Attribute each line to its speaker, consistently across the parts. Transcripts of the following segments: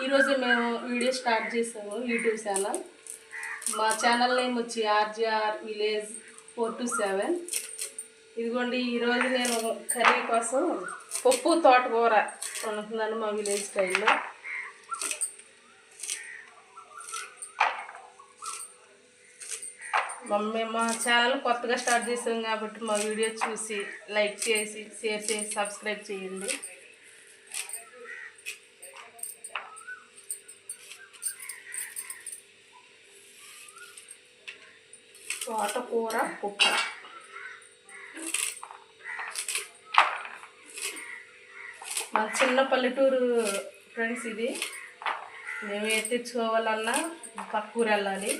Speaker 1: ఈరోజు మేము video start చేసాము యూట్యూబ్ ఛానల్. మా ఛానల్ నేమ్ వచ్చి ఆర్జీఆర్ విలేజ్ 427. ఇదిగోండి, ఈరోజు నేను కర్రీ కోసం పప్పు తోటకూర వండుతున్నాను మా విలేజ్ స్టైల్లో. మేము మా ఛానల్ కొత్తగా స్టార్ట్ చేసాం కాబట్టి మా వీడియో చూసి లైక్ చేసి షేర్ చేసి సబ్స్క్రైబ్ చేయండి. తోటకూర పప్పు. మా చిన్న పల్లెటూరు ఫ్రెండ్స్ ఇది. మేము ఏ తెచ్చుకోవాలన్నా పక్క ఊరు వెళ్ళాలి.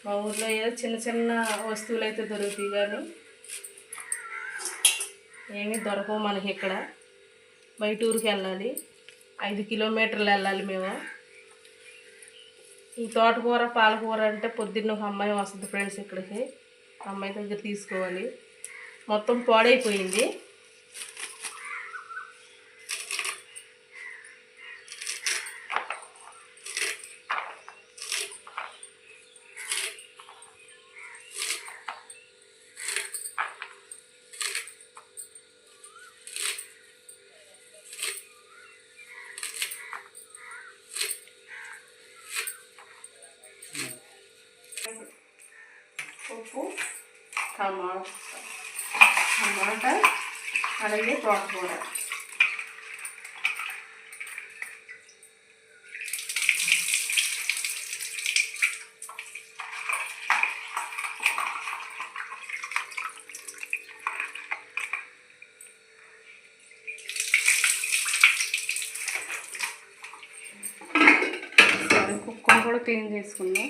Speaker 1: మా ఊర్లో ఏదో చిన్న చిన్న వస్తువులు అయితే దొరుకుతాయి, కానీ ఏమీ దొరకవు మనకి. ఇక్కడ బయట ఊరికి వెళ్ళాలి, 5 కిలోమీటర్లు వెళ్ళాలి మేము. ఈ తోటకూర పాలకూర అంటే పొద్దున్న ఒక అమ్మాయి వస్తుంది ఫ్రెండ్స్ ఇక్కడికి. అమ్మాయి దగ్గర తీసుకోవాలి. మొత్తం పాడైపోయింది. పప్పు, టమాటా అలాగే తోటకూర. కుక్కను కూడా క్లీన్ చేసుకుందాం.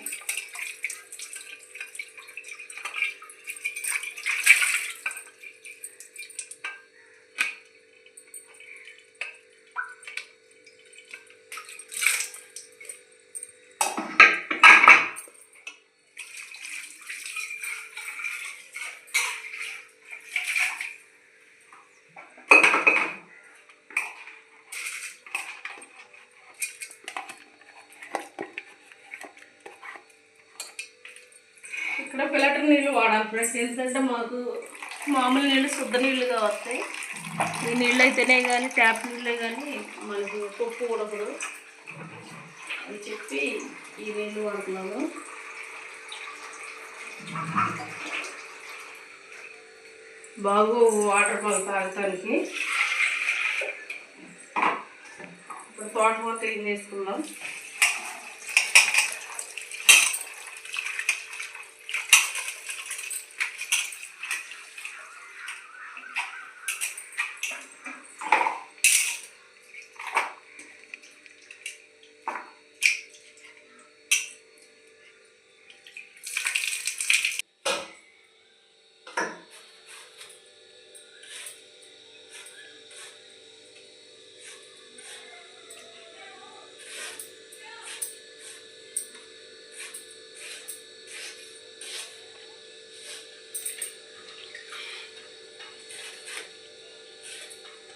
Speaker 1: ఇక్కడ ఫిల్టర్ నీళ్ళు వాడాలి ఫ్రెండ్స్, ఎందుకంటే మాకు మామూలు నీళ్ళు శుద్ధ నీళ్ళుగా వస్తాయి. ఈ నీళ్ళు అయితేనే కానీ, ట్యాప్ నీళ్ళే కానీ మనకు పప్పు ఉడకదు అని చెప్పి ఈ నీళ్ళు వాడుతున్నాము. బాగు వాటర్ మనం తాగటానికి. ఇప్పుడు తోటకూర క్లీన్ చేసుకుందాం.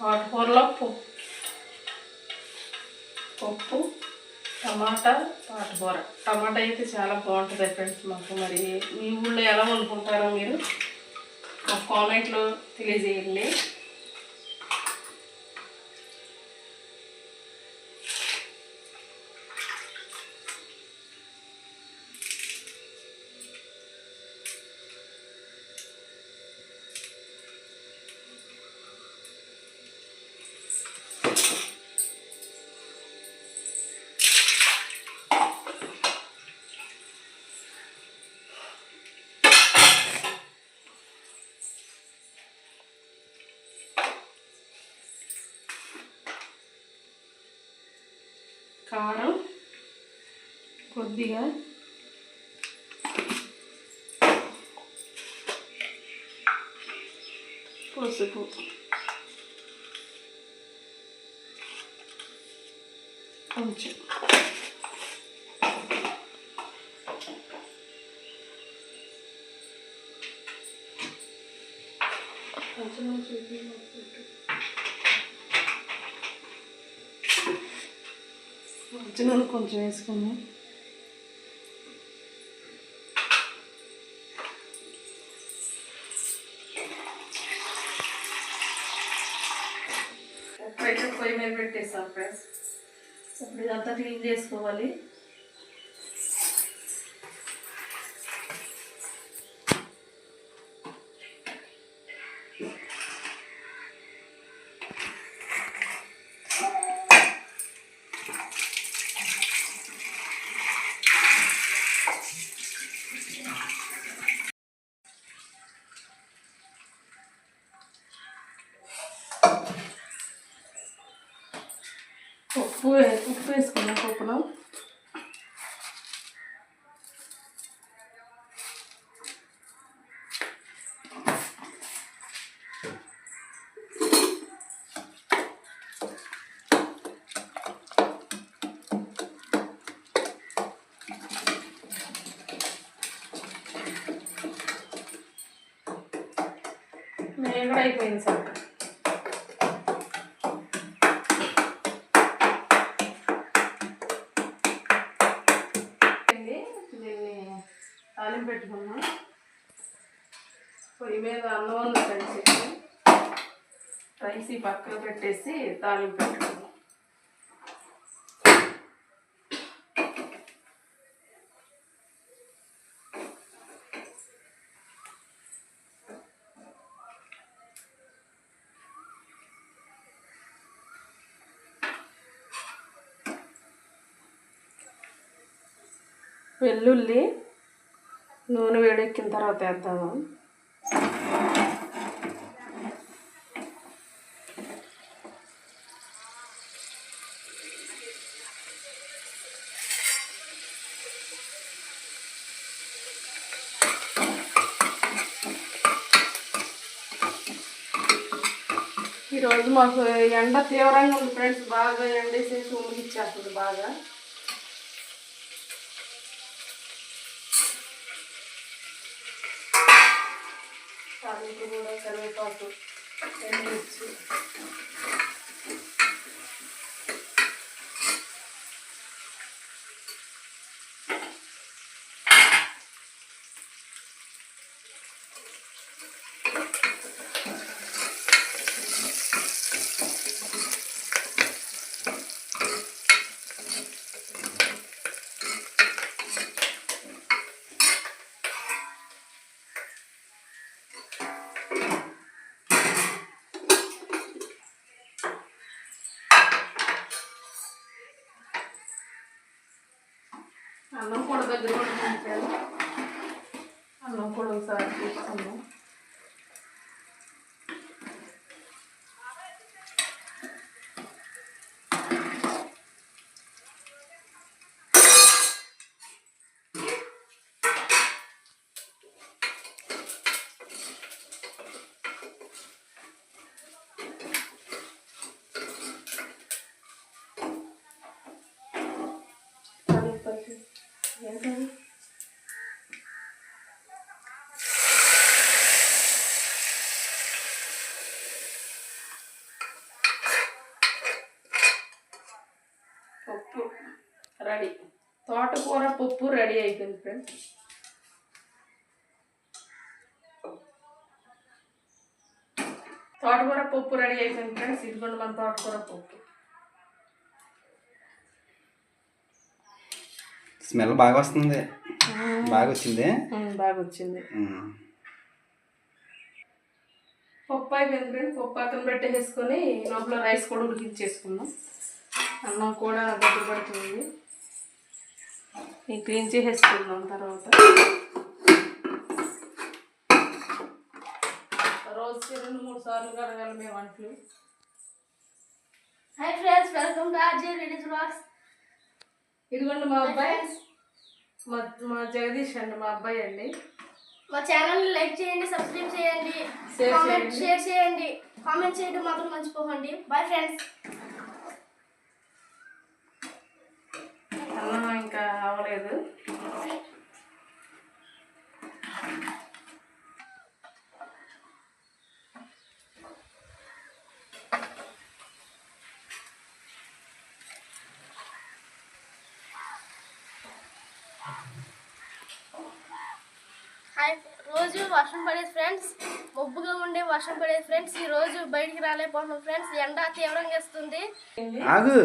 Speaker 1: తోటకూరలో పప్పు, టమాటా, తోటకూర. టమాటా అయితే చాలా బాగుంటుంది ఫ్రెండ్స్ మాకు. మరి మీ ఊళ్ళో ఎలా వండుకుంటారో మీరు ఒక కామెంట్లో తెలియజేయండి. కారం కొద్దిగా, పసుపు, కొంచెం నూనె కొంచెం వేసుకున్నాం. ఉప్పు అయితే పొయ్యి మీద పెట్టేస్తాం ఫ్రెండ్స్. ఇప్పుడు ఇదంతా క్లీన్ చేసుకోవాలి. ఉప్పు వేసుకున్నాం పప్పులో. నేను కూడా అయిపోయింది సార్. తాలింపు పెట్టుకున్నాం. పొయ్యి మీద అన్నం కలిసి రైస్ పక్కన పెట్టేసి తాలింపు పెట్టుకున్నాం. వెల్లుల్లి నూనె వేడెక్కిన తర్వాత వేద్దాము. ఈరోజు మాకు ఎండ తీవ్రంగా ఉంది ఫ్రెండ్స్. బాగా ఎండేసేసి ఉమ్మిచ్చేస్తుంది బాగా. తాలింపు కూడా కరివేపాకు ఎండిచ్చి అన్నం కూడా దగ్గర పడుతుంది. అన్నం కూడా ఒకసారి తీసుకుందాం. ఏంటది? పప్పు రెడీ. తోటకూర పప్పు రెడీ అయిపోయింది ఫ్రెండ్స్. తోటకూర పప్పు రెడీ అయిపోయింది ఫ్రెండ్స్. ఇదిగోండి మన తోటకూర పప్పు.
Speaker 2: స్మెల్ బాగా వస్తుంది. బాగా వచ్చింది.
Speaker 1: బాగా వచ్చింది. పప్పు అయిపోయింది ఫ్రెండ్స్. పప్పు పక్కన పెట్టేసుకొని లోపల రైస్ కూడా ఉడికించేసుకున్నాం. అన్నం కూడా దగ్గర పడుతుంది. క్లీన్ చేసేసుకున్నాం. తర్వాత రోజుకి 2-3 సార్లు కడగాలి మేము అంట్లు.
Speaker 3: Hi friends, welcome to RJ ladies vlogs.
Speaker 1: ఇదిగోండి మా అబ్బాయి, మా జగదీష్ అండి మా అబ్బాయి అండి.
Speaker 3: మా ఛానల్ని లైక్ చేయండి, సబ్స్క్రైబ్ చేయండి, షేర్ చేయండి, కామెంట్ చేయడం మాత్రం మర్చిపోకండి. Bye friends.
Speaker 1: అన్నం ఇంకా అవ్వలేదు.
Speaker 3: హాయ్, రోజు వర్షం పడేది ఫ్రెండ్స్, మబ్బుగా ఉండే వర్షం పడేది ఫ్రెండ్స్. ఈ రోజు బయటికి రాలేకపోతున్నాం ఫ్రెండ్స్, ఎండ తీవ్రంగా ఇస్తుంది.
Speaker 2: ఆగు.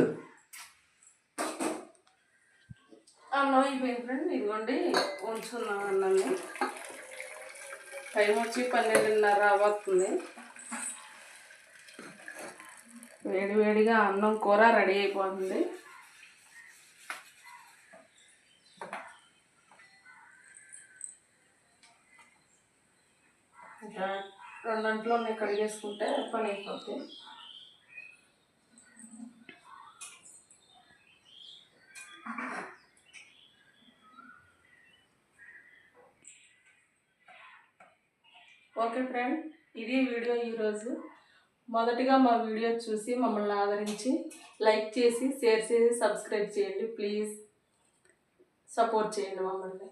Speaker 1: అన్నం అయిపోయింది ఫ్రెండ్. ఇదిగోండి ఉంచుకున్నాం అన్నాన్ని. టైం వచ్చి 12:30 అవుతుంది. వేడి వేడిగా అన్నం కూర రెడీ అయిపోతుంది. ఇంకా 2 గంటలు కడిగేసుకుంటే పని అయిపోతుంది. ఓకే ఫ్రెండ్, ఇది వీడియో ఈరోజు. మొదటిగా మా వీడియో చూసి మమ్మల్ని ఆదరించి లైక్ చేసి, షేర్ చేసి, సబ్స్క్రైబ్ చేయండి. ప్లీజ్ సపోర్ట్ చేయండి మమ్మల్ని.